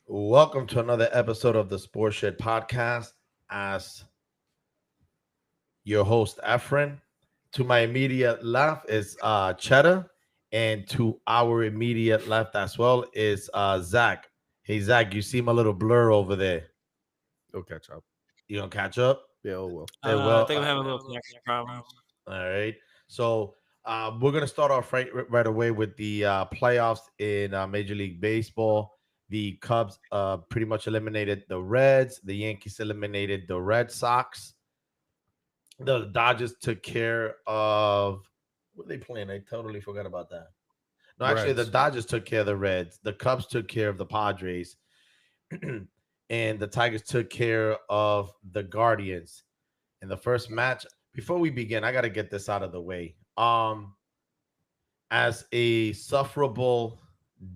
Welcome to another episode of the Sports Shed Podcast. As your host, Efren. To my immediate left is Cheddar, and to our immediate left as well is Zach. Hey, Zach, you seem a little blur over there. It'll catch up. You gonna catch up? Yeah, it will. It I will. think I'm having a little connection problems. All right. So we're gonna start off right away with the playoffs in Major League Baseball. The Cubs pretty much eliminated the Reds. The Yankees eliminated the Red Sox. The Dodgers took care of what are they playing? I totally forgot about that. No, actually, the Reds. Dodgers took care of the Reds. The Cubs took care of the Padres, and the Tigers took care of the Guardians in the first match. Before we begin, I got to get this out of the way. As a sufferable,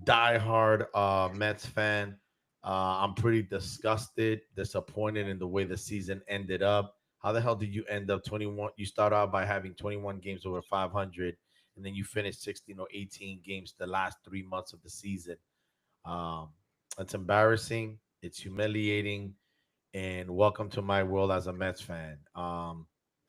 diehard Mets fan, I'm pretty disgusted, disappointed in the way the season ended up. How the hell did you end up 21? You start out by having 21 games over 500, and then you finish 16 or 18 games the last 3 months of the season. Um, it's embarrassing. It's humiliating. And welcome to my world as a Mets fan.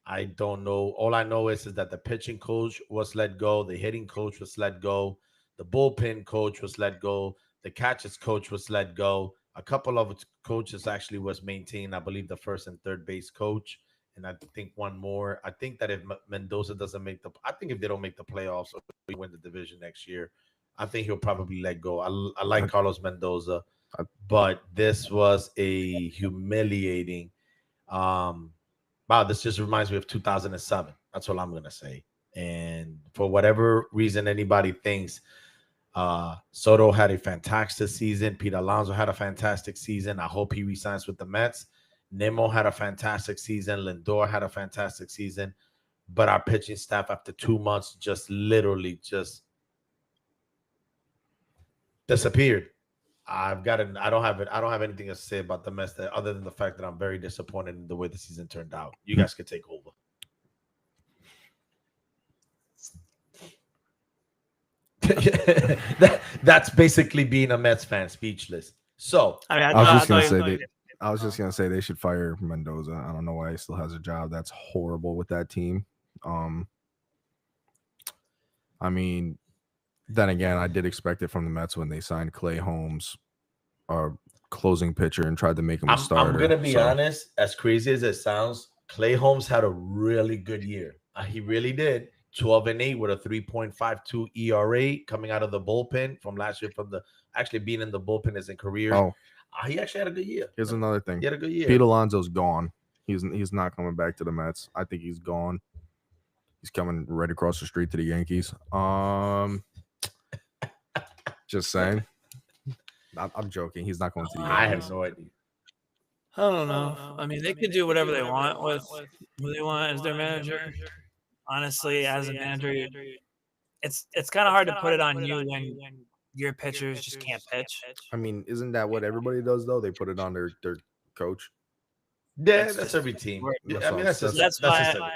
I don't know. All I know is that the pitching coach was let go, the hitting coach was let go, the bullpen coach was let go, the catcher's coach was let go. A couple of coaches actually was maintained. I believe the first and third base coach, and I think one more. I think that if Mendoza doesn't make I think if they don't make the playoffs or win the division next year, I think he'll probably let go. I like I, Carlos Mendoza, I, but this was a humiliating. Um, wow, this just reminds me of 2007. That's all I'm gonna say. And for whatever reason, anybody thinks Soto had a fantastic season, Pete Alonso had a fantastic season. I hope he resigns with the Mets. Nemo had a fantastic season. Lindor had a fantastic season. But our pitching staff, after 2 months, just literally just disappeared. I've got it. I don't have it. I don't have anything to say about the mess that other than the fact that I'm very disappointed in the way the season turned out. You guys could take over. That's basically being a Mets fan, speechless. So I mean, I was I just gonna thought say you they. I was just gonna say they should fire Mendoza. I don't know why he still has a job. That's horrible with that team. Um, I mean, then again, I did expect it from the Mets when they signed Clay Holmes, our closing pitcher, and tried to make him a I'm starter. gonna be So honest. As crazy as it sounds, Clay Holmes had a really good year. He really did. 12-8 with a 3.52 ERA coming out of the bullpen from last year. From the actually being in the bullpen as a career, oh, he actually had a good year. here's another thing. He had a good Pete year. Alonso's gone. He's not coming back to the Mets. I think he's gone. He's coming right across the street to the Yankees. Just saying. I'm joking. He's not going to the I Yankees. have no idea. I don't know. I mean, they could do whatever they want with who they want as their manager. Honestly, as a manager, it's kind of hard to put it on you when your pitchers just can't pitch. I mean, isn't that what everybody does though? They put it on their coach. Yeah, That's that's just every team. where- Yeah, I That's mean, all- that's just That's that's why just every,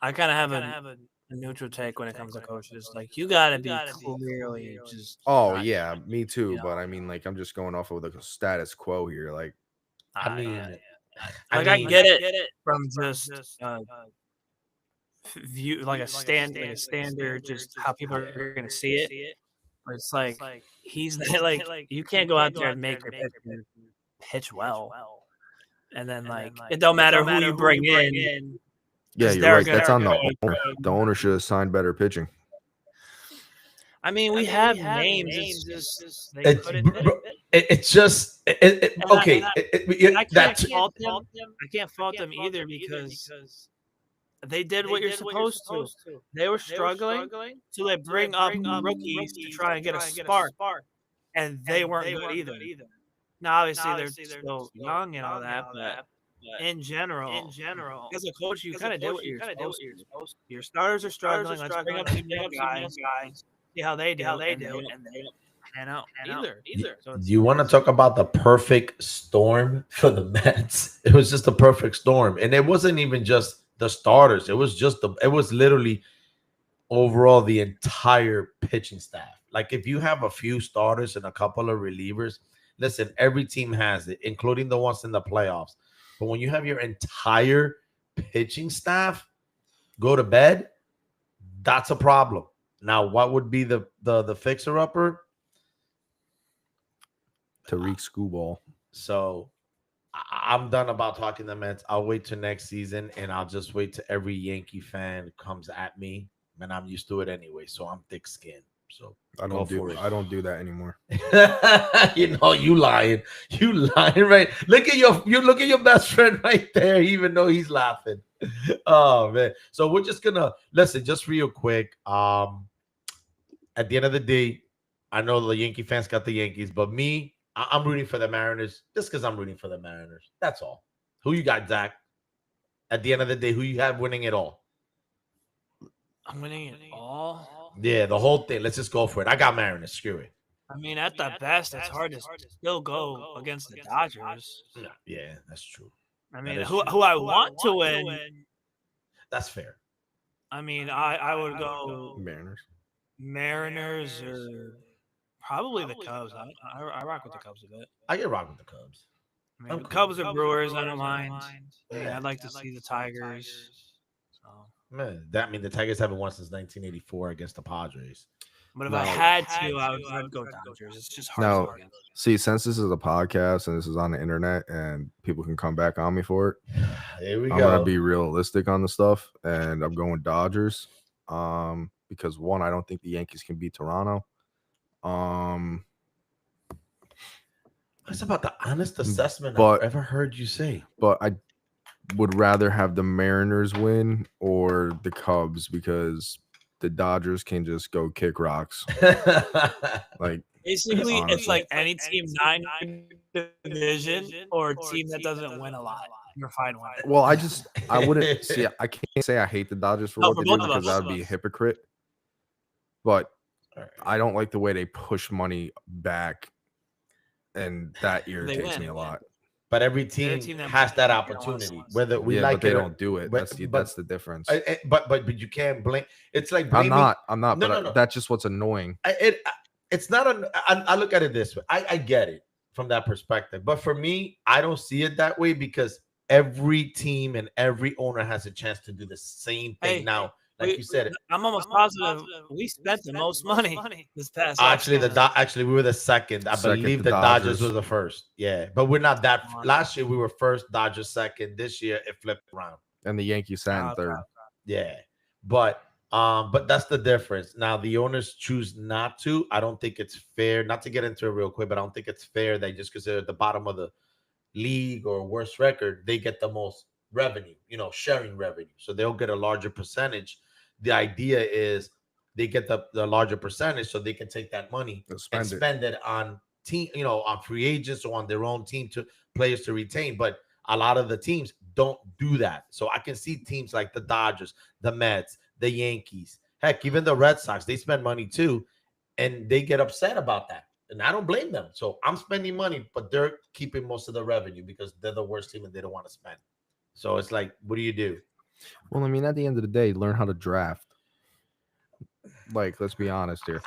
I kind of have a neutral take when it comes to coaches. Like, you got to be clearly just. Oh not- yeah, me too. know. But I mean, like, I'm just going off of the status quo here. Like, I mean, Like, I get it from just view, like a standard, just how people are going to see it. But it's like he's not, like, you can't go out there and make your pitch well, and then like it don't matter who you bring in. yeah, 'Cause you're they're right. gonna That's on the go- owner. The owner should have signed better pitching. I mean, we have names. It's just they it's, couldn't fit. it's just okay. I That's can't fault them. I can't fault them either because they did what you're supposed to. They were struggling, so they bring up rookies to try and get a spark, and they weren't good either. Now, obviously, they're still young and all that, but in general, as a coach, you kind of did what you're supposed to. Your starters are struggling. Let's bring up some young guys, see how they do, and they don't pan out either. So Do you want to talk about the perfect storm for the Mets? It was just a perfect storm, and it wasn't even just the starters. It was just it was literally overall the entire pitching staff. Like if you have a few starters and a couple of relievers, Listen, every team has it, including the ones in the playoffs. But when you have your entire pitching staff go to bed, that's a problem. Now, what would be the fixer upper? Tariq Skubal. So I'm done about talking the Mets. I'll wait till next season, and I'll just wait till every Yankee fan comes at me. And I'm used to it anyway, so I'm thick-skinned. So I don't do that anymore. You lying, right? Look at your best friend right there, even though he's laughing. Oh man! So we're just gonna listen, just real quick. At the end of the day, I know the Yankee fans got the Yankees, but me, I'm rooting for the Mariners just because I'm rooting for the Mariners. That's all. Who you got, Zach? At the end of the day, who you have winning it all? I'm winning it all. Yeah, the whole thing. Let's just go for it. I got Mariners. Screw it. I mean, at the best, it's hard to still go against the Dodgers. Yeah, that's true. I mean, who I want to win. That's fair. I mean, I would go Mariners or probably the Cubs. I rock with the Cubs a bit. I get rock with the Cubs. I mean, Cubs or Brewers, I don't mind. Yeah, I'd like to see the Tigers. So. Man, that mean the Tigers haven't won since 1984 against the Padres. But if I had to, I'd go Dodgers. It's just hard to go against. See, since this is a podcast and this is on the internet and people can come back on me for it, here we I'm gonna be realistic on the stuff, and I'm going Dodgers. Because one, I don't think the Yankees can beat Toronto. That's about the honest assessment I've ever heard you say. But I would rather have the Mariners win or the Cubs because the Dodgers can just go kick rocks. Like basically, honestly, it's like any team not in division or a team that doesn't win a lot. You're fine with it. Well, I wouldn't see. I can't say I hate the Dodgers for what they do because that would be a hypocrite. But I don't like the way they push money back, and that irritates me a lot. But every team has that opportunity. Whether we like but they don't do it. That's the difference. But you can't blame. It's like blaming, I'm not. No. That's just what's annoying. It's not. I look at it this way. I get it from that perspective. But for me, I don't see it that way because every team and every owner has a chance to do the same thing now. Like you said, I'm almost positive we spent the most money this past. Actually, we were the second. I believe the Dodgers were the first. Yeah, but we're not that. Last year we were first, Dodgers second. This year it flipped around, and the Yankees sat in third. Yeah, but that's the difference. Now the owners choose not to. I don't think it's fair. Not to get into it real quick, but I don't think it's fair that just because they're at the bottom of the league or worst record, they get the most revenue. Sharing revenue, so they'll get a larger percentage. The idea is they get the larger percentage so they can take that money and spend it on team, on free agents or on their own team to players to retain. But a lot of the teams don't do that. So I can see teams like the Dodgers, the Mets, the Yankees, heck, even the Red Sox, they spend money too, and they get upset about that. And I don't blame them. So I'm spending money, but they're keeping most of the revenue because they're the worst team and they don't want to spend. So it's like, what do you do? Well, I mean, at the end of the day, learn how to draft. Like, let's be honest here.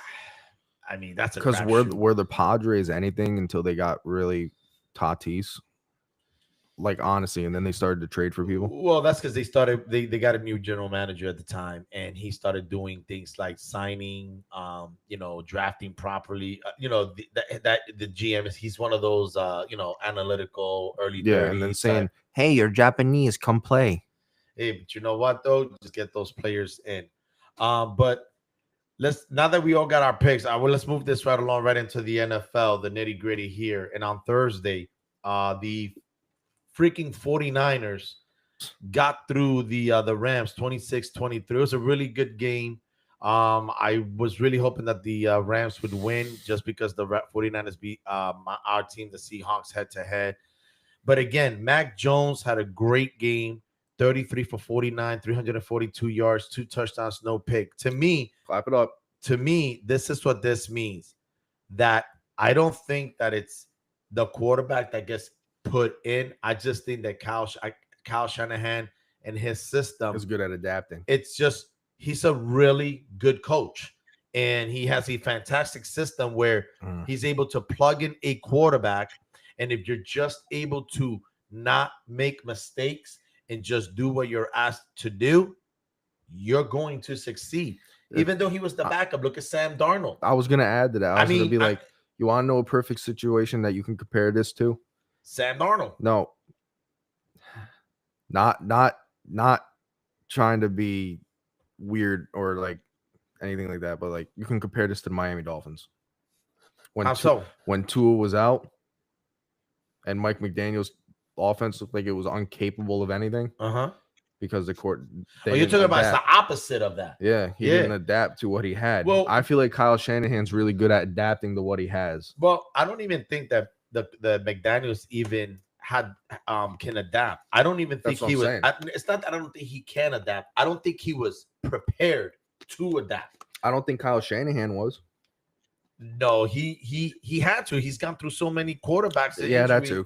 I mean, that's because were the Padres anything until they got really Tatis? Like, honestly, and then they started to trade for people. Well, that's because they got a new general manager at the time, and he started doing things like signing, drafting properly. The GM he's one of those analytical early 30s, and then saying, "Hey, you're Japanese, come play." Hey, but you know what though? Just get those players in. But now that we all got our picks, let's move this right along right into the NFL, the nitty gritty here. And on Thursday, the freaking 49ers got through the Rams 26-23. It was a really good game. I was really hoping that the Rams would win just because the 49ers beat our team, the Seahawks, head to head. But again, Mac Jones had a great game. 33 for 49, 342 yards, 2 touchdowns, no pick. To me, clap it up. To me, this is what this means. That I don't think that it's the quarterback that gets put in. I just think that Kyle Shanahan and his system is good at adapting. It's just he's a really good coach. and he has a fantastic system where he's able to plug in a quarterback. And if you're just able to not make mistakes and just do what you're asked to do, you're going to succeed. Even though he was the backup, look at Sam Darnold. I was going to add to that. I was going to be like, you want to know a perfect situation that you can compare this to? Sam Darnold. No. Not trying to be weird or like anything like that, but like you can compare this to the Miami Dolphins. When Tua was out and Mike McDaniel's offense looked like it was incapable of anything. Because the court. You're talking about the opposite of that. Yeah, he didn't adapt to what he had. Well, I feel like Kyle Shanahan's really good at adapting to what he has. Well, I don't even think that the McDaniels even can adapt. I don't even think he was. It's not that I don't think he can adapt. I don't think he was prepared to adapt. I don't think Kyle Shanahan was. No, he had to. He's gone through so many quarterbacks. Yeah, that too.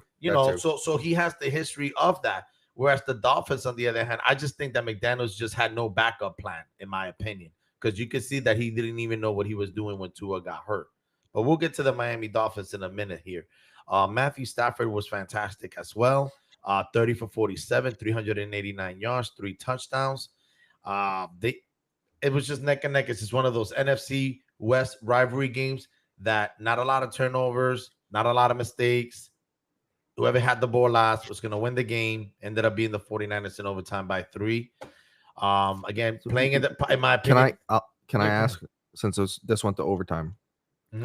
So he has the history of that. Whereas the Dolphins, on the other hand, I just think that McDaniels just had no backup plan, in my opinion, because you could see that he didn't even know what he was doing when Tua got hurt. But we'll get to the Miami Dolphins in a minute here. Matthew Stafford was fantastic as well. 30 for 47, 389 yards, 3 touchdowns. It was just neck and neck. It's just one of those NFC West rivalry games that not a lot of turnovers, not a lot of mistakes. Whoever had the ball last was going to win the game. Ended up being the 49ers in overtime by 3. Again, playing in my opinion. Can I ask, since this went to overtime,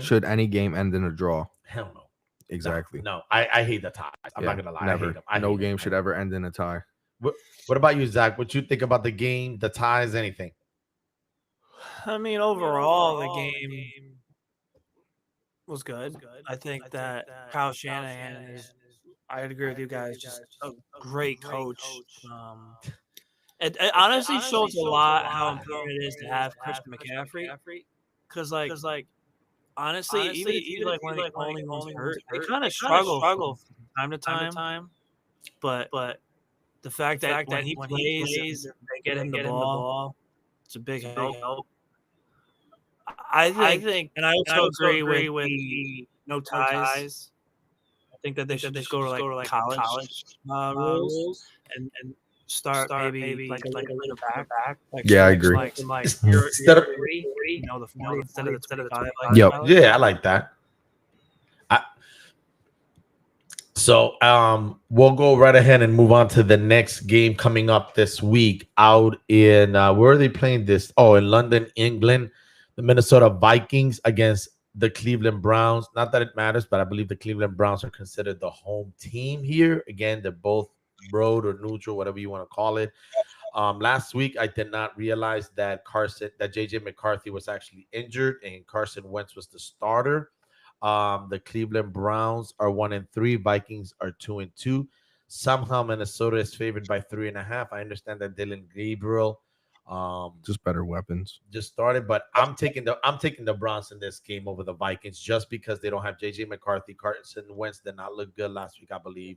should any game end in a draw? Hell no. Exactly. No, I hate the ties. I'm not going to lie. Never. I hate them. No game should ever end in a tie. What about you, Zach? What you think about the game, the ties, anything? I mean, overall, the game was good. I think that Kyle Shanahan is, I agree with you guys, just a great coach. It honestly shows a lot how important it is to have Christian McCaffrey. Because, like, honestly, even like when the only one's hurt, they kind of struggle from time to time. But the fact that when he plays, they get him the ball, it's a big help. I think, and I also agree with the no ties. I think that they should just go to like college rules and start maybe like a little back. Like, yeah, I agree. Like instead of the 40 instead of the 25. Yep. Yeah, I like that. So we'll go right ahead and move on to the next game coming up this week out in where are they playing this? Oh, in London, England. The Minnesota Vikings against the Cleveland Browns. Not that it matters, but I believe the Cleveland Browns are considered the home team here. Again, they're both road or neutral, whatever you want to call it. Last week, I did not realize that JJ McCarthy was actually injured and Carson Wentz was the starter. The Cleveland Browns are 1-3. Vikings are 2-2. Somehow Minnesota is favored by 3.5. I understand that Dylan Gabriel just better weapons just started, but I'm taking the Browns in this game over the Vikings just because they don't have JJ McCarthy. Carson Wentz did not look good last week, I believe,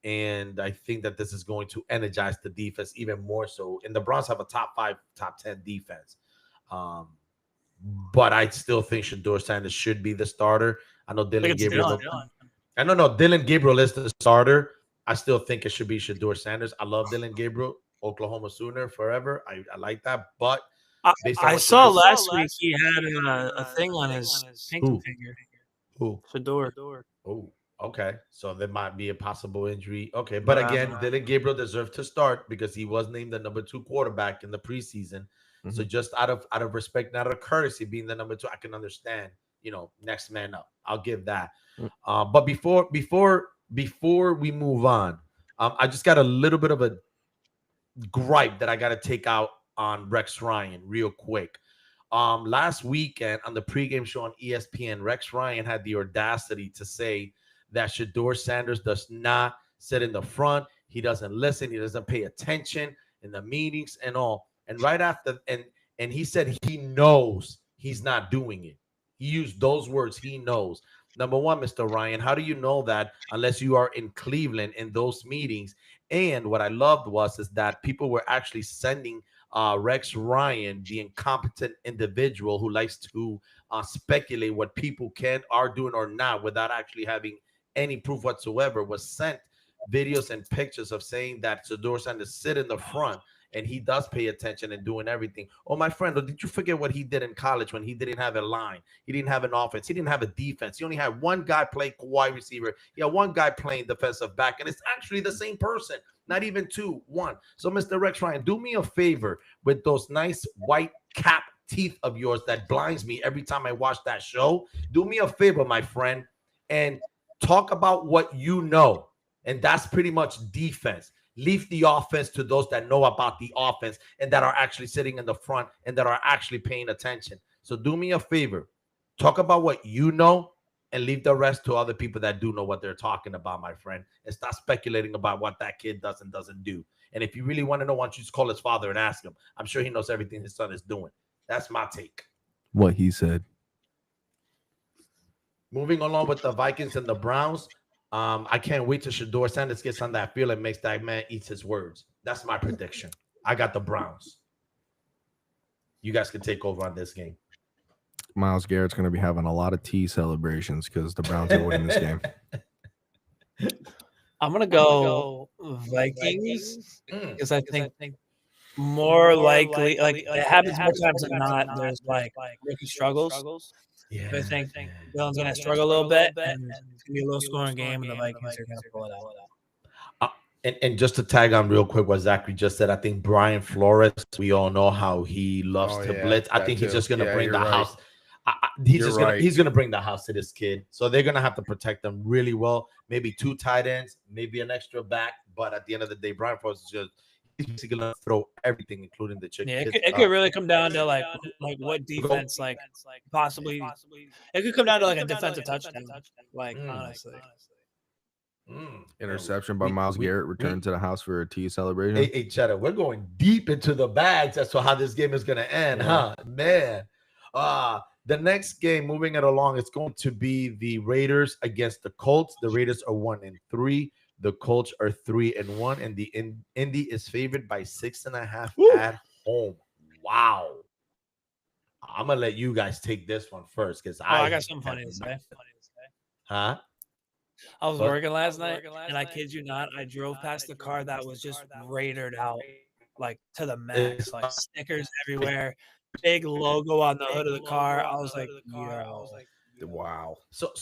and I think that this is going to energize the defense even more so. And the Browns have a top 5, top 10 defense, but I still think Shedeur Sanders should be the starter. I know Dylan Gabriel. Dylan Gabriel is the starter. I still think it should be Shedeur Sanders. I love Dylan Gabriel. Oklahoma Sooner forever. I like that, but I saw last week he had a thing on his pinky finger. Who? Shedeur. Oh, okay. So there might be a possible injury. Okay, but again, Dylan Gabriel deserved to start because he was named the number 2 quarterback in the preseason. Mm-hmm. So just out of respect, not out of courtesy, being the number 2, I can understand. Next man up. I'll give that. Mm-hmm. But before we move on, I just got a little bit of a gripe that I got to take out on Rex Ryan real quick. Last weekend on the pregame show on ESPN, Rex Ryan had the audacity to say that Shedeur Sanders does not sit in the front. He doesn't listen. He doesn't pay attention in the meetings and all. And right after, and he said he knows he's not doing it. He used those words. He knows. Number one, Mr. Ryan, how do you know that unless you are in Cleveland in those meetings? And what I loved is that people were actually sending Rex Ryan, the incompetent individual who likes to speculate what people are doing or not without actually having any proof whatsoever, was sent videos and pictures of saying that Shedeur Sanders sit in the front and he does pay attention and doing everything. Oh, my friend, did you forget what he did in college when he didn't have a line? He didn't have an offense. He didn't have a defense. He only had one guy playing wide receiver. He had one guy playing defensive back, and it's actually the same person. Not even two, one. So, Mr. Rex Ryan, do me a favor with those nice white cap teeth of yours that blinds me every time I watch that show. Do me a favor, my friend, and talk about what you know. And that's pretty much defense. Leave the offense to those that know about the offense and that are actually sitting in the front and that are actually paying attention. So do me a favor. Talk about what you know and leave the rest to other people that do know what they're talking about, my friend. And stop speculating about what that kid does and doesn't do. And if you really want to know, why don't you just call his father and ask him? I'm sure he knows everything his son is doing. That's my take. What he said. Moving along with the Vikings and the Browns. I can't wait till Shedeur Sanders gets on that field and makes that man eat his words. That's my prediction. I got the Browns. You guys can take over on this game. Myles Garrett's going to be having a lot of tea celebrations because the Browns are winning this game. I'm going to go Vikings because I think more likely, like it happens more times than not, there's like rookie struggles. Yeah, I think Dylan's going to struggle a little bit, and it's going to be a low-scoring game, and the Vikings are going to pull it out. And just to tag on real quick what Zachary just said, I think Brian Flores, we all know how he loves to blitz. I think he's just going to bring the house. He's going to bring the house to this kid. So they're going to have to protect them really well. Maybe 2 tight ends, maybe an extra back. But at the end of the day, Brian Flores is just – he's gonna throw everything, including the chicken. Yeah, it could really come down to like what defense, like possibly. It could come down to like a defensive touchdown, like honestly. Interception by Myles Garrett. Return to the house for a tea celebration. Hey, Cheddar, we're going deep into the bags as to how this game is gonna end, huh? Man, the next game, moving it along, it's going to be the Raiders against the Colts. The Raiders are 1-3. The Colts are 3-1, and the Indy is favored by 6.5 at home. Wow. I'm gonna let you guys take this one first because I got something funny to say. Huh? I was working last night, and I kid you not, I drove past the car that was just Raidered out, like to the max, like stickers everywhere, big logo on the hood of the car. I was like, yo, wow. So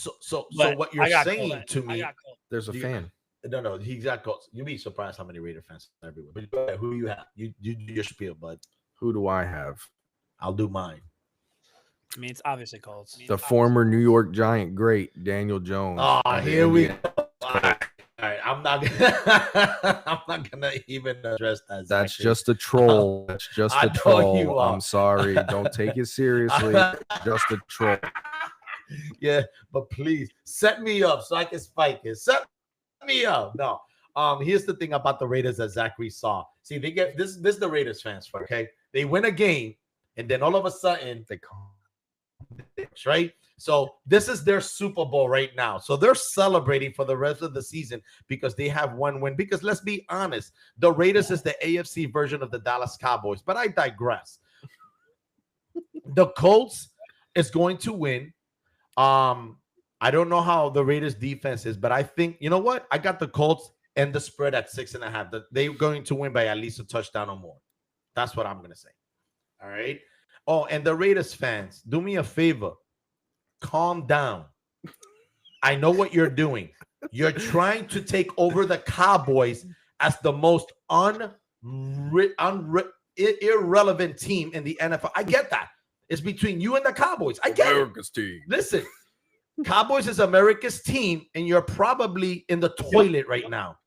what you're saying to me? There's a fan. No, he's got Colts. You'd be surprised how many Raider fans are everywhere. But who do you have? You do your spiel, bud. Who do I have? I'll do mine. I mean, it's obviously Colts. The former New York Giant great Daniel Jones. Oh, here we go. All right, I'm not gonna even address that. That's just a troll. That's just a troll. I'm sorry. Don't take it seriously. Just a troll. Yeah, but please set me up so I can spike it. Set me up. No. Here's the thing about the Raiders that Zachary saw. See, they get this is the Raiders fans, okay? They win a game, and then all of a sudden they come, right? So this is their Super Bowl right now. So they're celebrating for the rest of the season because they have one win. Because let's be honest, the Raiders is the AFC version of the Dallas Cowboys. But I digress. The Colts is going to win. I don't know how the Raiders defense is, but I think, you know what? I got the Colts and the spread at 6.5. They're going to win by at least a touchdown or more. That's what I'm going to say. All right. Oh, and the Raiders fans, do me a favor. Calm down. I know what you're doing. You're trying to take over the Cowboys as the most irrelevant team in the NFL. I get that. It's between you and the Cowboys. I get America's team. Listen. Cowboys is America's team, and you're probably in the toilet right now.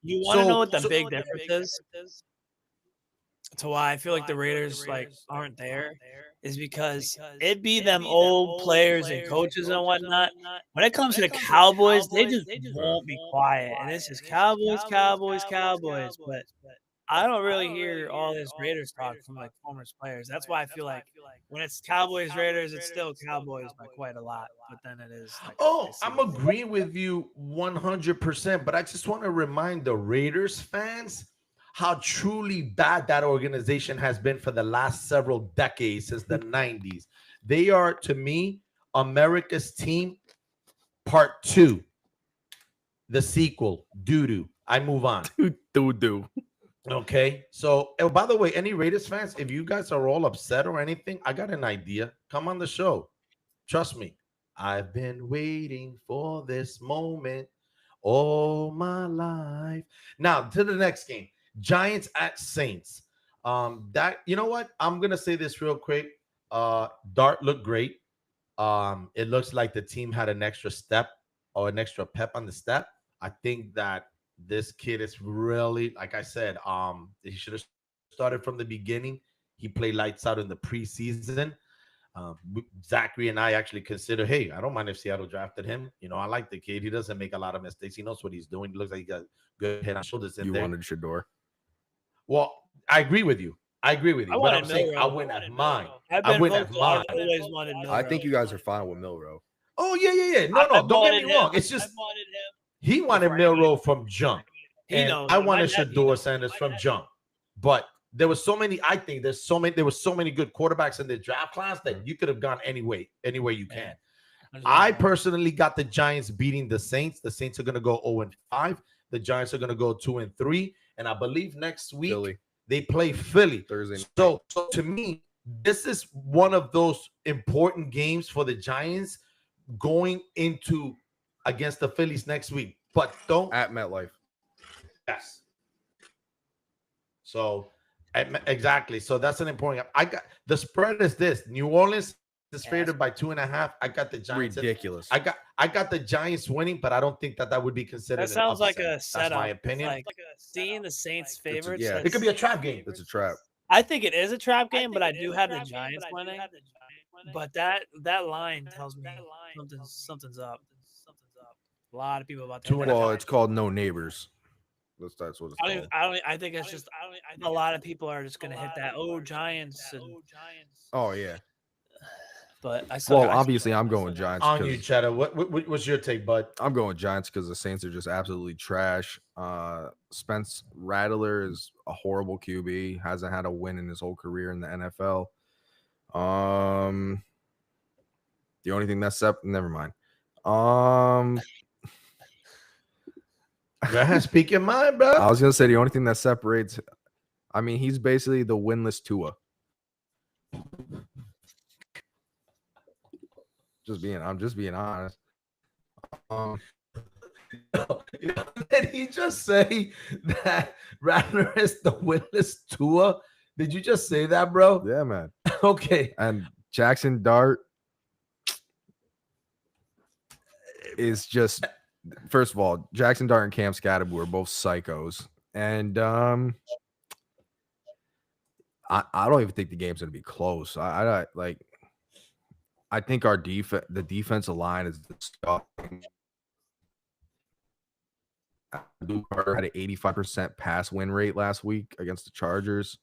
You want to know what the big difference is? To why I feel like the Raiders aren't there is because it'd be them old players and coaches and whatnot. When it comes to the Cowboys, they just won't be quiet, and it's just Cowboys. But I don't really hear all this Raiders talk from former players. That's why I feel like when it's Cowboys Raiders, it's still Cowboys by quite a lot. But then it is. I'm agreeing with you 100%. But I just want to remind the Raiders fans how truly bad that organization has been for the last several decades since the 90s. They are, to me, America's Team Part 2, the sequel, doo-doo. I move on. Doo-doo. Okay. So, by the way, any Raiders fans, if you guys are all upset or anything, I got an idea. Come on the show. Trust me. I've been waiting for this moment all my life. Now, to the next game. Giants at Saints. That, you know what? I'm gonna say this real quick. Dart looked great. It looks like the team had an extra step or an extra pep on the step. I think that this kid is really, like I said, he should have started from the beginning. He played lights out in the preseason. Zachary and I actually consider, hey, I don't mind if Seattle drafted him. You know, I like the kid. He doesn't make a lot of mistakes. He knows what he's doing. He looks like he got good head and shoulders in there. You wanted Shador? Well, I agree with you. But I'm saying I wouldn't have mine. I wouldn't have mine. I think you guys are fine with Milroe. Oh, yeah. No, don't get me wrong. It's just he wanted Milroe from jump. And I wanted Shador Sanders from jump. But there were so many, I think there were so many good quarterbacks in the draft class that you could have gone any way you can. I personally got the Giants beating the Saints. The Saints are going to go 0-5. The Giants are going to go 2-3. And I believe next week they play Philly Thursday. So to me, this is one of those important games for the Giants going into against the Phillies next week. But don't at MetLife. Yes. So exactly. So that's an important. I got the spread is this. New Orleans is favored by 2.5. I got the Giants. Ridiculous. I got the Giants winning, but I don't think that would be considered. That sounds like a That's setup. my opinion. Like seeing the Saints favorites. Yeah, it could be a trap game. It's a trap. I think it is a trap game, but I do have the Giants winning. But that line tells me something's up. A lot of people about that. Well, it's called No Neighbors. That's what it's called. I think it's just a lot of people are just gonna hit that. Oh, Giants. Oh yeah. But obviously I'm going Giants. On you, Cheddar. What's your take, bud? I'm going Giants because the Saints are just absolutely trash. Spence Rattler is a horrible QB. Hasn't had a win in his whole career in the NFL. The only thing that's up. Never mind. Go ahead, speak your mind, bro. I was gonna say the only thing that separates. I mean, he's basically the winless Tua. I'm just being honest. Did he just say that Rattler is the winless Tua? Did you just say that, bro? Yeah, man. Okay. And Jackson Dart is just, first of all, Jackson Dart and Cam Scatterbo are both psychos. And I don't even think the game's gonna be close. I think the defensive line is disgusting. Luke Carter had an 85% pass win rate last week against the Chargers.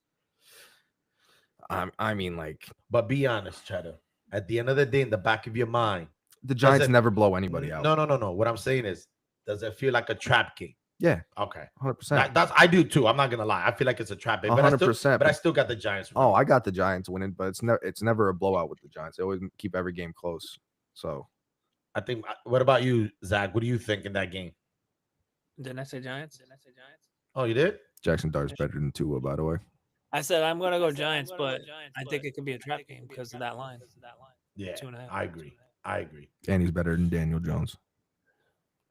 I mean, but be honest, Cheddar. At the end of the day, in the back of your mind, the Giants never blow anybody out. No. What I'm saying is, does it feel like a trap game? Yeah. Okay. 100%. I do too. I'm not gonna lie. I feel like it's a trap game. 100%. But I still got the Giants winning. Oh, I got the Giants winning, but it's never a blowout with the Giants. They always keep every game close. So, I think. What about you, Zach? What do you think in that game? Didn't I say Giants? Oh, you did? Jackson Dart's better than Tua, by the way. I said I'm gonna go Giants, but I think it could be a trap game because of that line. Yeah, 2.5. I agree. And he's better than Daniel Jones.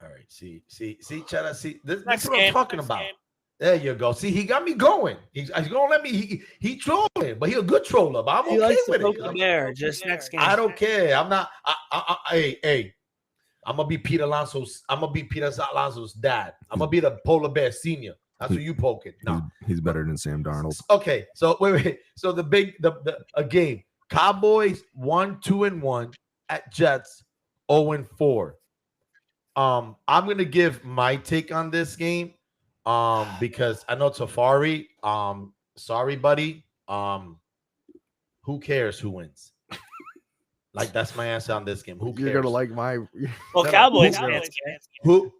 All right. See, Cheddar. See, this is what I'm talking about. There you go. See, he got me going. He's gonna let me. He trolling, but he a good troller. But I'm okay with it. There, just next game. I don't care. I'm not. Hey. I'm gonna be Peter Alonso's dad. I'm gonna be the polar bear senior. That's who you poking. No, he's better than Sam Darnold. Okay, so wait. So the game. Cowboys 1-2-1 at Jets 0-4. I'm gonna give my take on this game. Because I know Tafari. Sorry, buddy. Who cares who wins? Like, that's my answer on this game. Who cares? You're gonna like my. Well, Cowboys. Who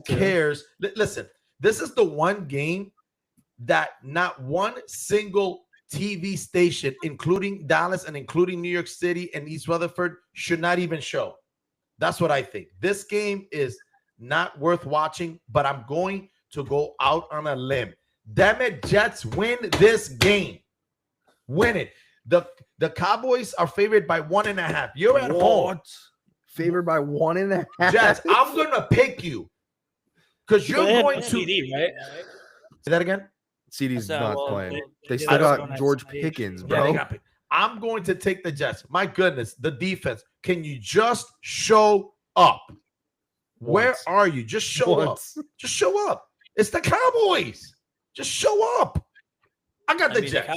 cares? Listen, this is the one game that not one single TV station, including Dallas and including New York City and East Rutherford, should not even show. That's what I think. This game is not worth watching, but I'm going to go out on a limb. Damn it, Jets, win this game. Win it. The Cowboys are favored by 1.5. You're at home. Favored by 1.5. Jets, I'm going to pick you. Because you're going to. CD, right? Say that again? CD's not playing. They still got George Pickens, bro. Yeah, I'm going to take the Jets. My goodness, the defense. Can you just show up? Where are you? Just show up. Just show up. It's the Cowboys. Just show up. I got the Jets.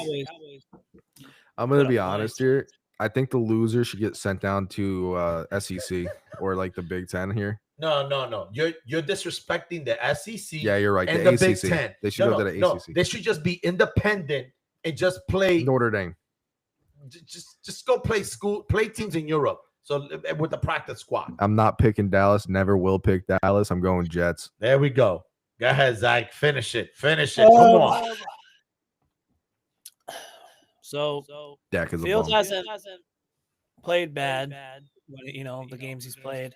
I'm going to be honest here. I think the loser should get sent down to SEC or like the Big Ten here. No. You're disrespecting the SEC. Yeah, you're right. And the Big ACC. Ten. They should go to the ACC. No, they should just be independent and just play. Notre Dame. Just go play teams in Europe. So with the practice squad. I'm not picking Dallas. Never will pick Dallas. I'm going Jets. There we go. Go ahead, Zach. Finish it. Come on. So Dak is Fields a bum. hasn't played bad when, the games he's played.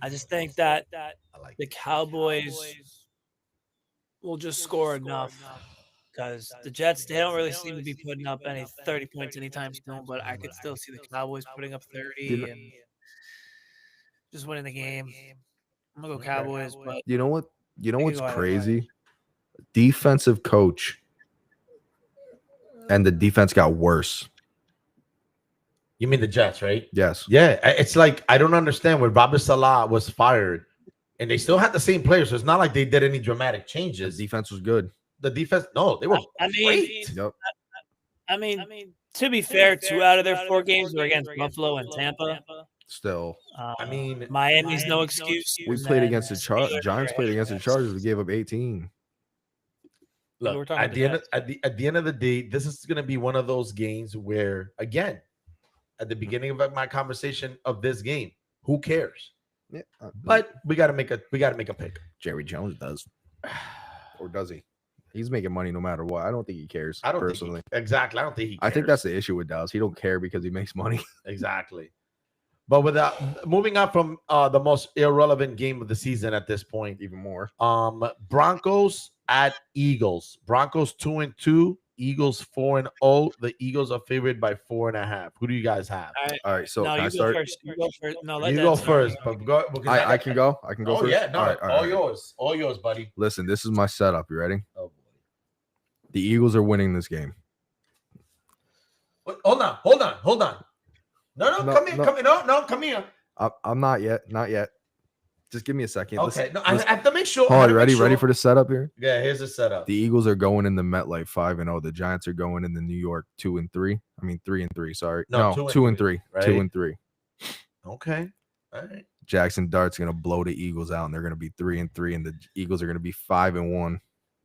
I just think that the Cowboys will just score enough because the Jets, they don't really seem to be putting up any 30 points anytime soon, but I could still see the Cowboys putting up 30 and just winning the game. I'm going to go Cowboys. But you know what? You know what's crazy? Defensive coach. And the defense got worse. You mean the Jets, right? Yes. Yeah. It's like, I don't understand when Robert Saleh was fired and they still had the same players. So it's not like they did any dramatic changes. The defense was good. The defense, no, they were great. Yep. I mean, to be fair, 2 out of their 4 games were against Buffalo and Tampa. Still. Miami's no excuse. We played against the Chargers. Giants played against the Chargers. We gave up 18. Look, at the end of the day, this is going to be one of those games where, again, at the beginning of my conversation of this game, who cares? Yeah, but we got to make a pick. Jerry Jones does, or does he? He's making money no matter what. I don't think he cares. I don't personally. Exactly. I don't think he cares. I think that's the issue with Dallas. He don't care because he makes money. Exactly. But without moving on from the most irrelevant game of the season at this point, even more. Broncos at Eagles. Broncos 2-2. Eagles 4-0. The Eagles are favored by 4.5. Who do you guys have? All right. So no, can I start? You go first. No, you go first. But I can go. I can go first. Yeah, no, all yours. All yours, buddy. Listen, this is my setup. You ready? Oh boy. The Eagles are winning this game. Wait, hold on. No, come here. I'm not yet. Just give me a second. Okay, I have to make sure. Oh, you ready for the setup here? Yeah, here's the setup. The Eagles are going in the MetLife 5-0. The Giants are going in the New York 2-3. I mean 3-3. Sorry, no, 2-3. Right? 2-3. Okay, all right. Jackson Dart's gonna blow the Eagles out, and they're gonna be 3-3, and the Eagles are gonna be 5-1.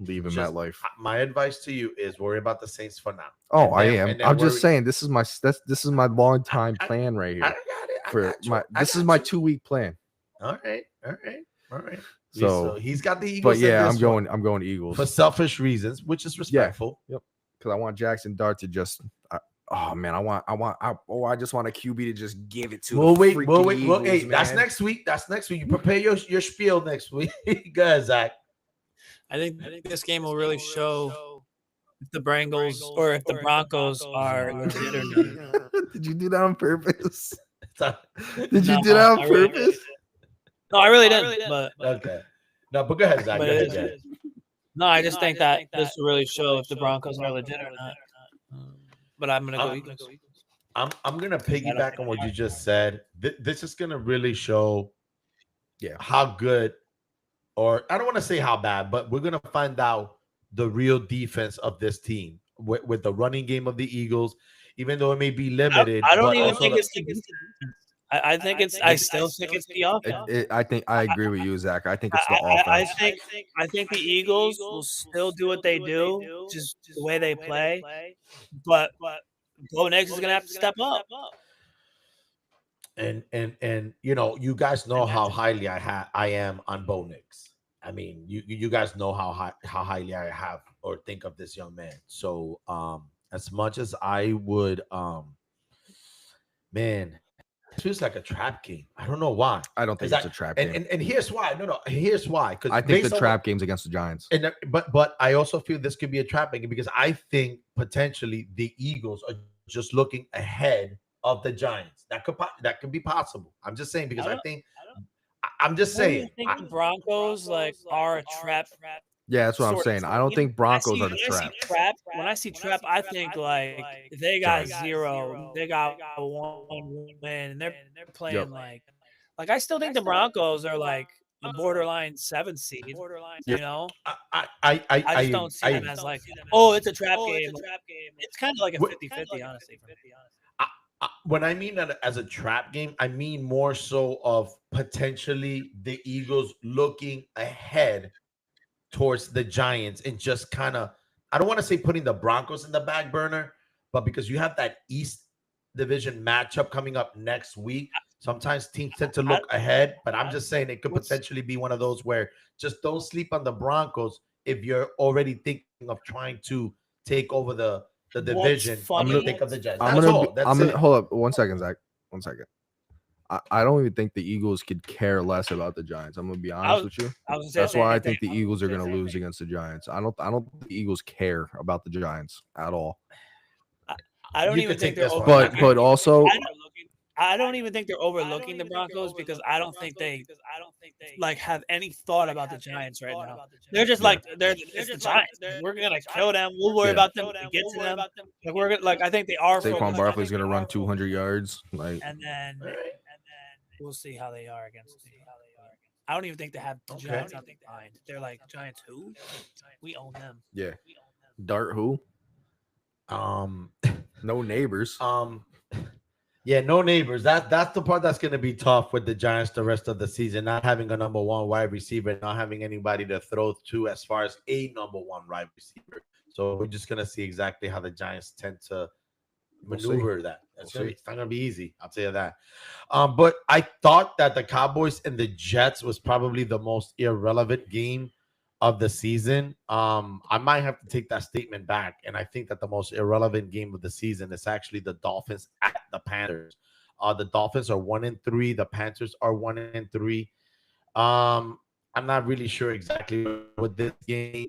Leaving MetLife. My advice to you is worry about the Saints for now. Oh, I am. I'm just saying this is my long time plan right here. I got it. This is my 2-week plan. All right. So he's got the Eagles. But yeah, I'm going Eagles for selfish reasons, which is respectful. Yeah. Yep. Because I want Jackson Dart to just. I just want a QB to just give it to. We'll wait. Eagles, hey, that's next week. You prepare your spiel next week. Go ahead, Zach. I think this game will really show if the Bengals or if the Broncos are legit or not. Did you do that on purpose? Did you do that on purpose? No, I really didn't. But okay. No, but go ahead, Zach. No, I just think that this will really show if the Broncos are legit or not. But I'm gonna go Eagles. I'm gonna piggyback on what you just said. This is gonna really show, how good, or I don't want to say how bad, but we're gonna find out the real defense of this team with the running game of the Eagles, even though it may be limited. I don't even think it's the defense. I still think it's the offense. I think I agree with you, Zach. I think it's the offense. I think the Eagles will still do what they do, just the way they play. But Bo Nix is gonna have to step up. And you guys know how highly I am on Bo Nix. I mean, you guys know how highly I have or think of this young man. So as much as I would man, it feels like a trap game. I don't know why. I don't think it's a trap game. And here's why. No, here's why. Because I think the trap game's against the Giants. And but I also feel this could be a trap game because I think potentially the Eagles are just looking ahead of the Giants. That could be possible. I'm just saying because I'm just saying. I think the Broncos are a trap. Yeah, that's what I'm saying. I don't think Broncos are the trap. When I see trap, I think like they got 0, they got 1 win, and they're playing like I still think the Broncos are like a borderline 7 seed. You know, I just don't see them as like, oh, it's a trap game. It's kind of like a 50-50, honestly. When I mean that as a trap game, I mean more so of potentially the Eagles looking ahead towards the Giants and just kind of, I don't want to say putting the Broncos in the back burner, but because you have that East Division matchup coming up next week, sometimes teams tend to look ahead, but I'm just saying it could potentially be one of those where just don't sleep on the Broncos if you're already thinking of trying to take over the division. I'm gonna think of the Giants. I'm gonna hold up 1 second, Zach. 1 second. I don't even think the Eagles could care less about the Giants. I'm gonna be honest with you. That's why I think the Eagles are gonna lose against the Giants. I don't think the Eagles care about the Giants at all. I don't even think they're but also I don't even think they're overlooking the Broncos because I don't think they like have any thought about the Giants right now. They're just like it's the Giants. We're gonna kill them. We'll worry about them when we get to them. Like we're gonna, I think they are. Saquon Barkley's gonna run 200 yards. And then we'll see how they are against them. I don't even think they have the Giants on their mind. They're like, Giants who? We own them. Yeah. Dart who? No neighbors. Yeah, no neighbors. That's the part that's going to be tough with the Giants the rest of the season. Not having a number 1 wide receiver, not having anybody to throw to as far as a number 1 wide receiver. So we're just going to see exactly how the Giants tend to maneuver that. It's not going to be easy. I'll tell you that. But I thought that the Cowboys and the Jets was probably the most irrelevant game of the season. I might have to take that statement back, and I think that the most irrelevant game of the season is actually the Dolphins at the Panthers. The Dolphins are 1-3. The Panthers are 1-3. I'm not really sure exactly what this game.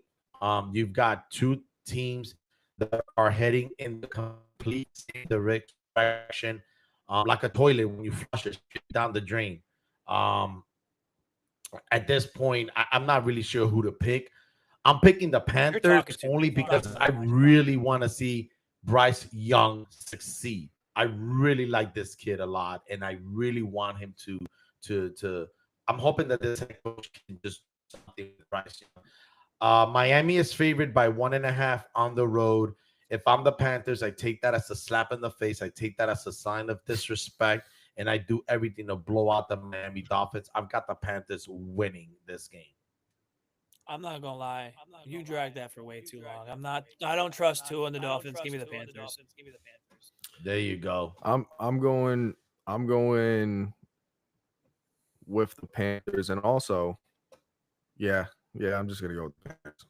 You've got 2 teams that are heading in the complete direction, like a toilet when you flush it down the drain. At this point, I'm not really sure who to pick. I'm picking the Panthers only because I really want to see Bryce Young succeed. I really like this kid a lot, and I really want him to. I'm hoping that this head coach can just do something with Bryce Young. Miami is favored by 1.5 on the road. If I'm the Panthers, I take that as a slap in the face. I take that as a sign of disrespect. And I do everything to blow out the Miami Dolphins. I've got the Panthers winning this game. I'm not gonna lie. You dragged that for way too long. I don't trust Tua and the Dolphins. Give me the Panthers. There you go. I'm going with the Panthers, and also, yeah, I'm just gonna go with the Panthers.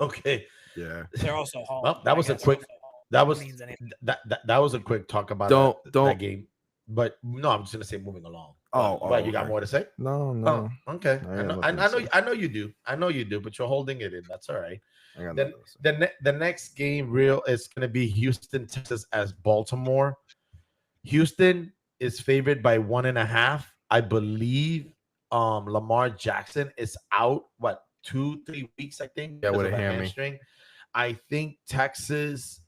Okay. Yeah. They're also home. Well, that was a quick. That was a quick talk about that game. But no, I'm just gonna say moving along. You got more to say? No. Oh, okay. I know you do. I know you do, but you're holding it in. That's all right. The next game real is gonna be Houston, Texas as Baltimore. Houston is favored by 1.5. I believe Lamar Jackson is out 2-3 weeks, I think. Yeah, with a hamstring. I think Texans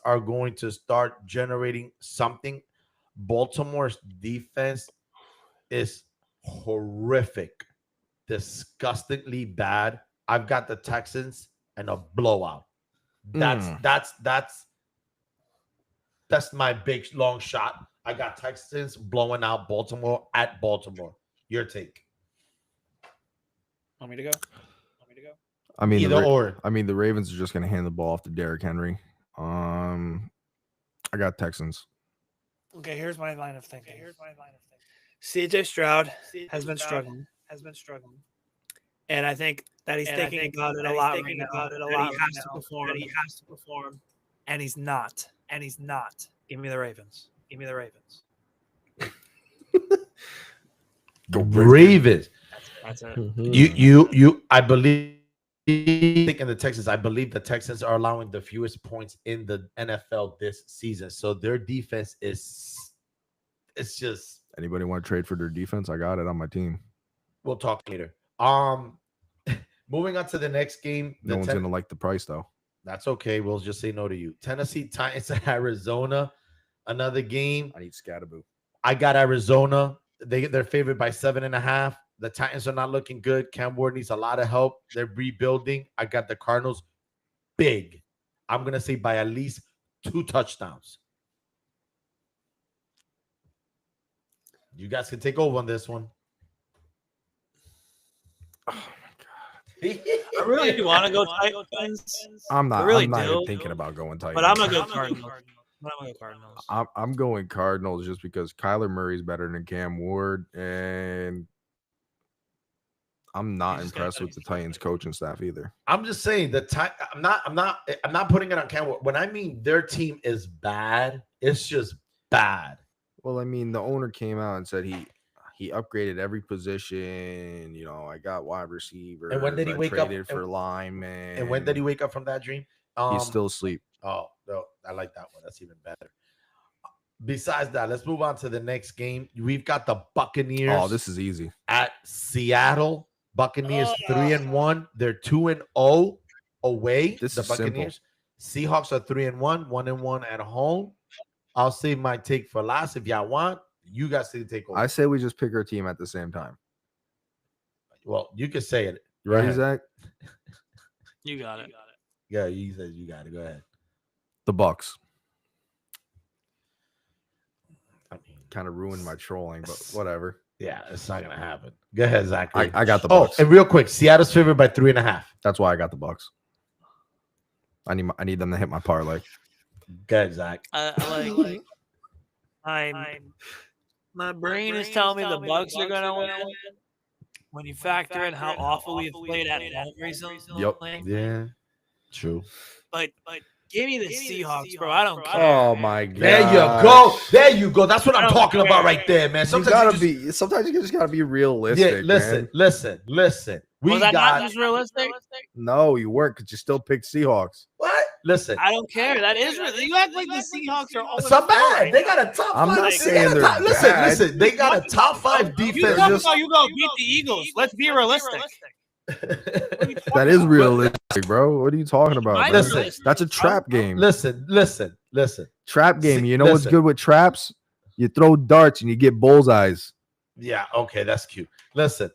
are going to start generating something. Baltimore's defense is horrific, disgustingly bad. I've got the Texans and a blowout. That's my big long shot. I got Texans blowing out Baltimore at Baltimore. Your take? Want me to go? I mean, the Ravens are just going to hand the ball off to Derrick Henry. I got Texans. Okay, here's my line of thinking. CJ Stroud has been struggling. And I think that he's thinking about it a lot right now. That he has to perform. And he's not. Give me the Ravens. The Ravens. That's it. You. I believe. In the Texans, I believe the Texans are allowing the fewest points in the NFL this season. So their defense it's just. Anybody want to trade for their defense? I got it on my team. We'll talk later. Moving on to the next game. No one's gonna like the price though. That's okay. We'll just say no to you. Tennessee Titans at Arizona. Another game. I need Scatterboo. I got Arizona. They're favored by 7.5. The Titans are not looking good. Cam Ward needs a lot of help. They're rebuilding. I got the Cardinals big. I'm going to say by at least 2 touchdowns. You guys can take over on this one. Oh, my God. I really want to go Titans. I'm not even thinking about going Titans. But I'm going to go Cardinals. I'm going Cardinals just because Kyler Murray's better than Cam Ward, and I'm not impressed with the Titans coaching staff either. I'm just saying I'm not putting it on Cam Ward. When I mean their team is bad, it's just bad. Well, I mean, the owner came out and said he upgraded every position. You know, I got wide receiver. And when did he wake up? For linemen. And when did he wake up from that dream? He's still asleep. Oh, no, I like that one. That's even better. Besides that, let's move on to the next game. We've got the Buccaneers. Oh, this is easy. At Seattle. Buccaneers 3-1. They're 2-0 away. This is Buccaneers. simple. Seahawks are 3-1, 1-1 at home. I'll save my take for last if y'all want. You guys can take over. I say we just pick our team at the same time. Well, you can say it. You ready, Zach? You got it. Yeah, you said you got it. Go ahead. The Bucks. I mean, kind of ruined my trolling, but whatever. Yeah, it's not gonna happen. Go ahead, Zachary. I got the Bucks. Oh, and real quick, Seattle's favored by 3.5. That's why I got the Bucks. I need them to hit my parlay. Go ahead, Zach. My brain is telling me the Bucks are gonna win. When you factor in how awful we've played at home recently. Yep. Yeah. True. But give me the Seahawks, bro. I don't care. Oh my God. There you go. There you go. That's what I'm talking about right there, man. Sometimes you just gotta be realistic. Yeah, listen. Was that not just realistic? No, you weren't because you still picked Seahawks. What? Listen. I don't care. That is realistic. You act like the Seahawks are all so bad. They got a top 5. I'm not saying they're bad. Listen. They got a top 5 defense. You go beat the Eagles. Let's be realistic. That is realistic, bro. What are you talking about? Listen, that's a trap game. Listen. Trap game. You know what's good with traps? You throw darts and you get bullseyes. Yeah, okay, that's cute. Listen,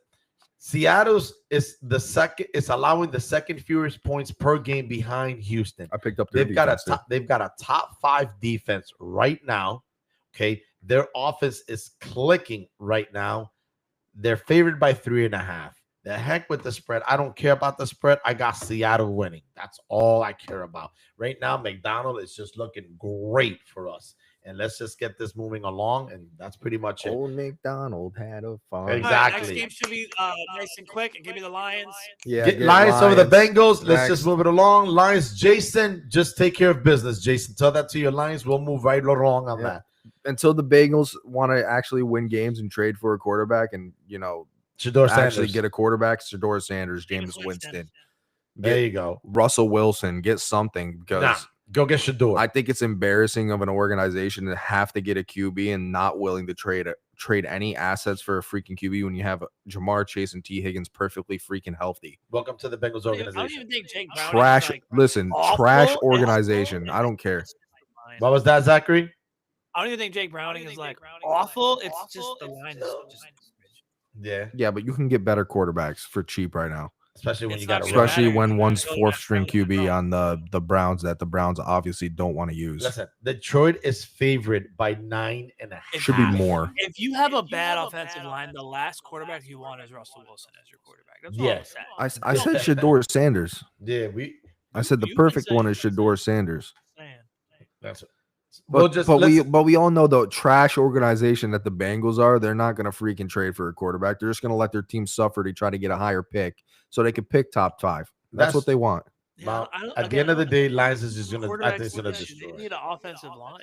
Seattle's is the second. It's allowing the second fewest points per game behind Houston. I picked up. They've got a top 5 defense right now. Okay, their offense is clicking right now. They're favored by 3.5. The heck with the spread. I don't care about the spread. I got Seattle winning. That's all I care about. Right now, McDonald is just looking great for us. And let's just get this moving along. And that's pretty much it. Old McDonald had a fun. Exactly. Right, next game should be nice and quick. And give me the Lions. Yeah, get Lions over the Bengals. Let's Next. just move it along. Lions, Jason, just take care of business. Jason, tell that to your Lions. We'll move right along on that. Until the Bengals want to actually win games and trade for a quarterback and, Shedeur actually Sanders. get a quarterback, Shedeur Sanders, James Winston. There you go. Russell Wilson, get something because go get Shedeur. I think it's embarrassing of an organization to have to get a QB and not willing to trade any assets for a freaking QB when you have Jamar Chase and T. Higgins perfectly freaking healthy. Welcome to the Bengals organization. I don't even think Jake Browning Trash. is awful. Trash organization. I don't care. What was that, Zachary? I don't even think Jake Browning is awful. It's just the line is just. Yeah, but you can get better quarterbacks for cheap right now. Especially when you got when one's 4th string QB on the Browns that the Browns obviously don't want to use. Listen, Detroit is favored by 9.5. Should be more. If you have a bad offensive line, the last quarterback you want is Russell Wilson as your quarterback. That's all I'm saying. I said Shedeur Sanders. Yeah, I said the perfect one is Shedeur Sanders. That's But we all know the trash organization that the Bengals are. They're not going to freaking trade for a quarterback. They're just going to let their team suffer to try to get a higher pick so they can pick top 5. That's what they want. Yeah, at the end of the day, Lions is just going to destroy. They need an offensive line.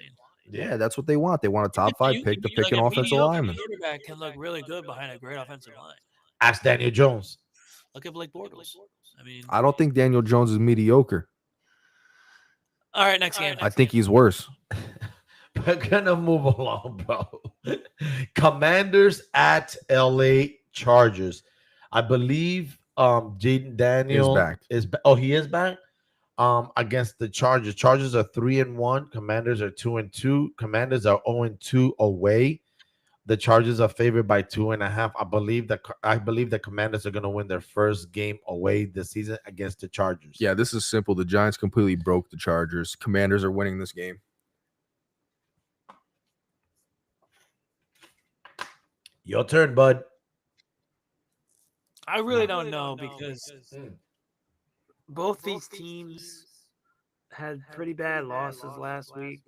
Yeah, that's what they want. They want a top 5 pick to pick an offensive lineman. Quarterback can look really good behind a great offensive line. Ask Daniel Jones. Look at Blake Bortles. I don't think Daniel Jones is mediocre. All right, next game. I think he's worse. We're gonna move along, bro. Commanders at LA Chargers. I believe Jaden Daniel is back. Oh, he is back. Against the Chargers. Chargers are 3-1. Commanders are 2-2. Commanders are 0-2 away. The Chargers are favored by 2.5. I believe the Commanders are going to win their first game away this season against the Chargers. Yeah, this is simple. The Giants completely broke the Chargers. Commanders are winning this game. Your turn, bud. I really don't know because both these teams had pretty bad losses last week.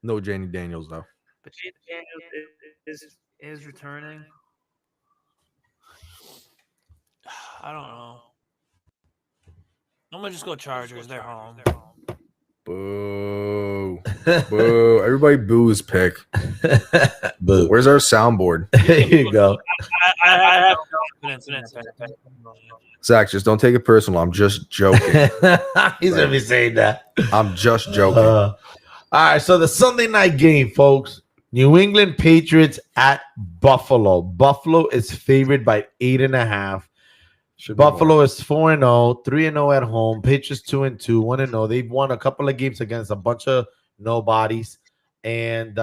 No Jaden Daniels, though. But Jaden Daniels is returning. I don't know. I'm going to just go Chargers. They're home. Boo. Boo. Everybody boo his pick. Boo. Where's our soundboard? There you go. I have confidence. Zach, just don't take it personal. I'm just joking. He's going to be saying that. I'm just joking. All right, so the Sunday night game, folks. New England Patriots at Buffalo. Buffalo is favored by 8.5. Buffalo is 4-0, 3-0 at home. Patriots 2-2, 1-0. They've won a couple of games against a bunch of nobodies. And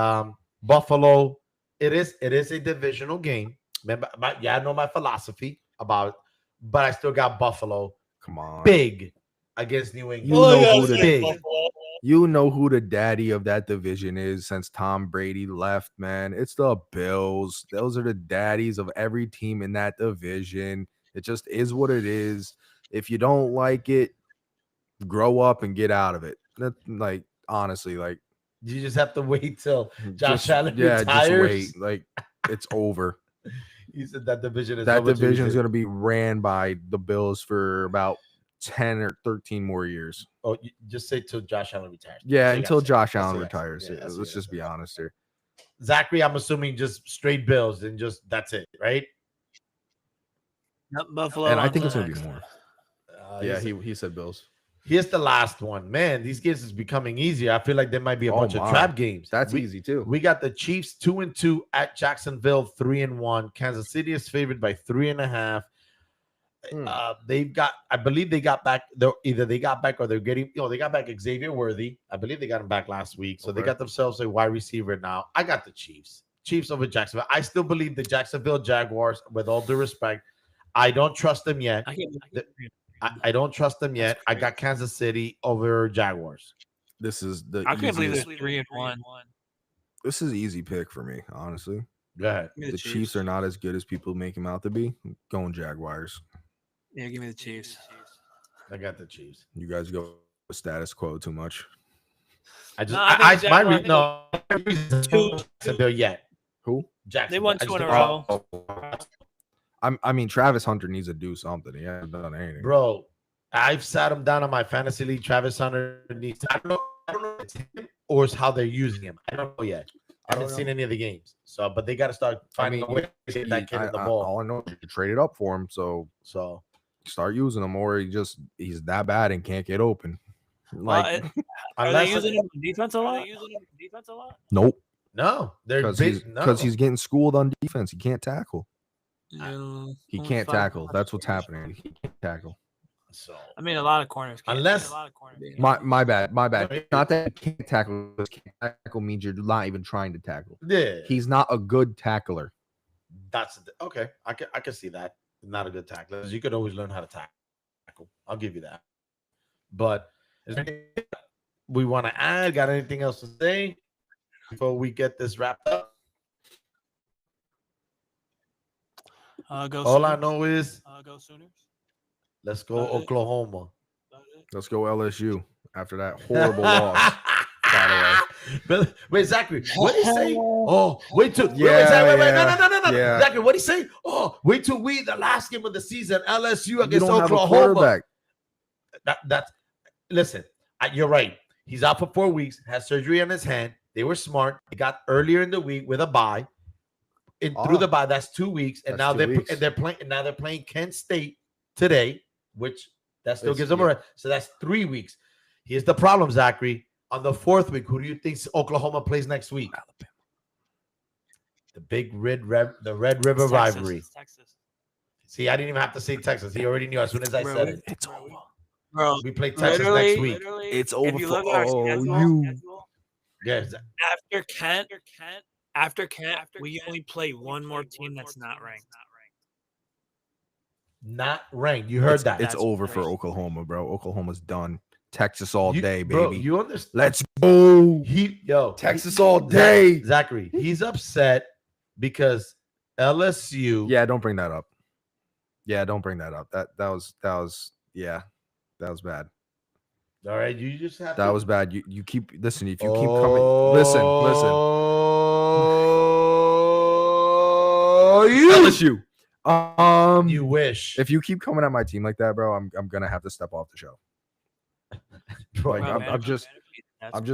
Buffalo, it is a divisional game. Remember, I know my philosophy about it, but I still got Buffalo. Come on, big against New England. You know who the daddy of that division is since Tom Brady left, man. It's the Bills. Those are the daddies of every team in that division. It just is what it is. If you don't like it, grow up and get out of it. Like, honestly, like, you just have to wait till Josh Allen retires. Just wait. Like, it's over. You said that division is going to be ran by the Bills for about 10 or 13 more years. Oh, you just say till Josh Allen retires. Yeah, until Josh Allen retires. Yeah, let's just be honest here. Zachary, I'm assuming just straight Bills and just that's it, right? Buffalo. And I think it's going to be more. Yeah, he said Bills. Here's the last one. Man, these games is becoming easier. I feel like there might be a bunch of trap games. That's easy too. We got the Chiefs 2-2 at Jacksonville 3-1. Kansas City is favored by 3.5. They've got, I believe they got back. Either they got back or they're getting. They got back Xavier Worthy. I believe they got him back last week, so they got themselves a wide receiver now. I got the Chiefs. Chiefs over Jacksonville. I still believe the Jacksonville Jaguars. With all due respect, I don't trust them yet. I don't trust them yet. I got Kansas City over Jaguars. This is the. I can't believe it's 3-1. This is an easy pick for me, honestly. Go ahead. The Chiefs are not as good as people make them out to be. Going Jaguars. Yeah, give me the Chiefs. I got the Chiefs. You guys go with status quo too much. Jacksonville yet. Who? Jacksonville. They won 2 in a row. I mean, Travis Hunter needs to do something. He hasn't done anything. Bro, I've sat him down on my fantasy league. Travis Hunter needs I don't know if it's him or it's how they're using him. I don't know yet. I haven't seen any of the games. So, but they got to start finding a way to get that kid in the ball. All I know is you traded up for him, so start using him, or he's that bad and can't get open. Like, are they using him on defense a lot? Nope. No, because he's getting schooled on defense. He can't tackle. He can't tackle. That's what's happening. He can't tackle. So I mean, a lot of corners. My bad. Not that he can't tackle. Can't tackle means you're not even trying to tackle. Yeah, he's not a good tackler. That's okay. I can see that. Not a good tackler. You could always learn how to tackle. I'll give you that. But is there anything we want to add? Got anything else to say before we get this wrapped up? All I know is go Sooners. Let's go Oklahoma. Let's go LSU after that horrible loss. But wait, Zachary, what did he say? Oh, wait till wait, no. Zachary, what did he say? Oh, wait till the last game of the season, LSU against Oklahoma. That's listen. You're right. He's out for 4 weeks. Has surgery on his hand. They were smart. He got earlier in the week with a bye. Through the bye, that's 2 weeks, and now they're playing. Now they're playing Kent State today, which that still gives them a rest. So that's 3 weeks. Here's the problem, Zachary. On the 4th week, who do you think Oklahoma plays next week? Alabama. The big Red River rivalry. Texas. See, I didn't even have to say Texas. He already knew as soon as I said it. It's over. Bro, we play Texas next week. It's over for you. Yes. After Kent, we only play one more team that's not ranked. Not ranked. You heard that. It's over for Oklahoma, bro. Oklahoma's done. Texas all day, baby. Bro, you understand? Let's go. Texas all day. Zachary, he's upset because LSU. Yeah, don't bring that up. That was bad. All right, you just have that was bad. You keep listen. If you keep coming, listen. LSU. You wish. If you keep coming at my team like that, bro, I'm gonna have to step off the show. Like, I'm just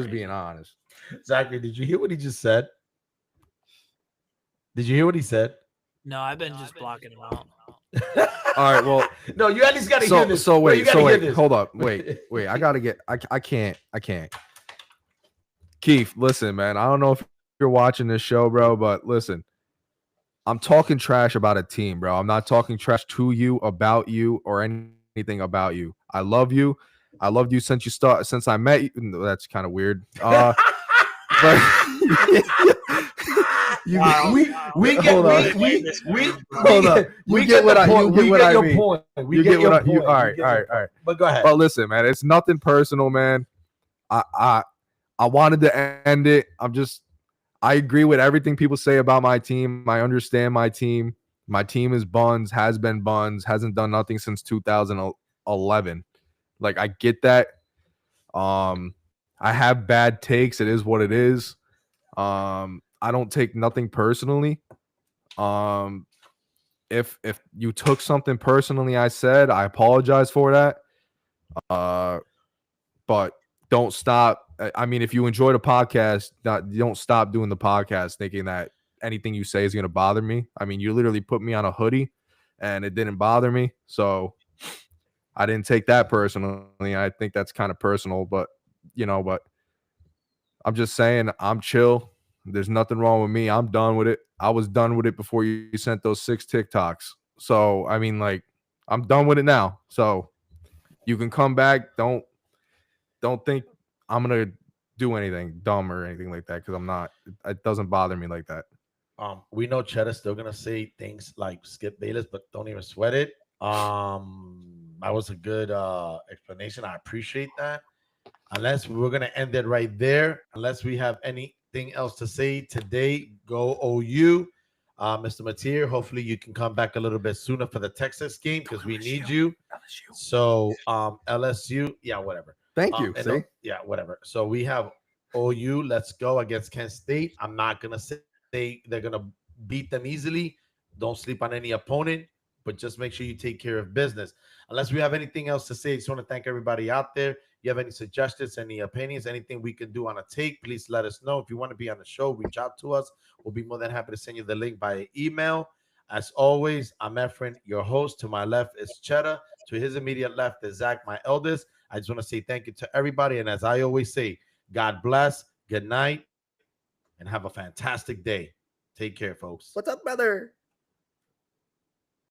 being honest. Zachary, did you hear what he just said? Did you hear what he said? No, I've been just blocking him out. All right, well, no, you at least gotta hear this. So wait, hold up, wait. I gotta get. I can't. Keith, listen, man. I don't know if you're watching this show, bro, but listen. I'm talking trash about a team, bro. I'm not talking trash to you, about you, or anything about you. I love you. I loved you since I met you. That's kind of weird. But we get what I mean. All right. But go ahead. But listen, man, it's nothing personal, man. I wanted to end it. I agree with everything people say about my team. I understand my team. My team is buns, has been buns, hasn't done nothing since 2011. Like, I get that. I have bad takes. It is what it is. I don't take nothing personally. If you took something personally I said, I apologize for that. But don't stop. I mean, if you enjoy the podcast, don't stop doing the podcast thinking that anything you say is going to bother me. I mean, you literally put me on a hoodie and it didn't bother me. So I didn't take that personally. I think that's kind of personal, but I'm just saying I'm chill. There's nothing wrong with me. I'm done with it. I was done with it before you sent those 6 TikToks. So, I mean, like, I'm done with it now. So you can come back. Don't think I'm going to do anything dumb or anything like that, because I'm not. It doesn't bother me like that. We know Cheddar's still going to say things like Skip Bayless, but don't even sweat it. That was a good explanation. I appreciate that. Unless we're going to end it right there. Unless we have anything else to say today, go OU. Mr. Mateer, hopefully you can come back a little bit sooner for the Texas game because we need you. LSU. So LSU, yeah, whatever. Thank you. Yeah, whatever. So we have OU. Let's go against Kent State. I'm not going to say they're going to beat them easily. Don't sleep on any opponent, but just make sure you take care of business. Unless we have anything else to say, I just want to thank everybody out there. You have any suggestions, any opinions, anything we can do on a take, please let us know. If you want to be on the show, reach out to us. We'll be more than happy to send you the link by email. As always, I'm Efren, your host. To my left is Cheddar. To his immediate left is Zach, my eldest. I just want to say thank you to everybody. And as I always say, God bless, good night, and have a fantastic day. Take care, folks. What's up, brother?